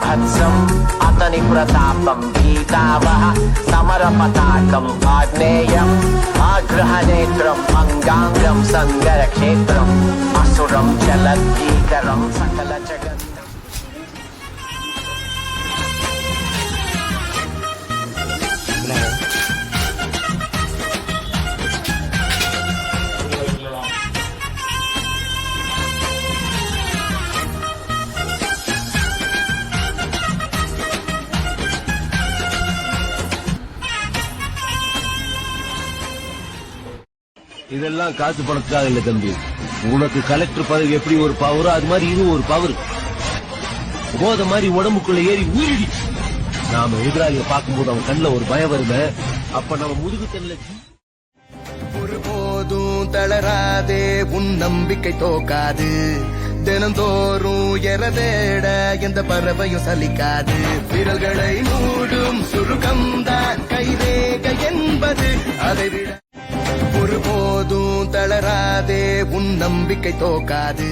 బీభత్సం అతని ప్రతాపం పీతావహ సమర పతాకం ఆగ్నేయం ఆగ్రహనేత్రం అంగాంగం సంగర క్షేత్రం అసురం జలద్గీకరం సకల జగన్. இதெல்லாம் காசு பணத்துக்காக இல்ல தம்பி. உனக்கு கலெக்டர் பதவி எப்படி ஒரு பவரோ அது மாதிரி இது ஒரு பவர். போத மாதிரி உடம்புக்குள்ள ஏறி ஊறிடுச்சு. நாம எதிராளிய பார்க்கும்போது அவன் கண்ணுல ஒரு பயம் வருது. அப்ப நம்ம முதுகு தண்ணில ஒருபோதும் தளராதே, உன் நம்பிக்கை தோக்காது. தினந்தோறும் எரதேட எந்த பறவையும் சலிக்காது. விரல்களை மூடும் சுருக்கம்தான் கைரேக என்பது. அதை விட ஒருபோதும் தளராதே, உன் நம்பிக்கை தோக்காது.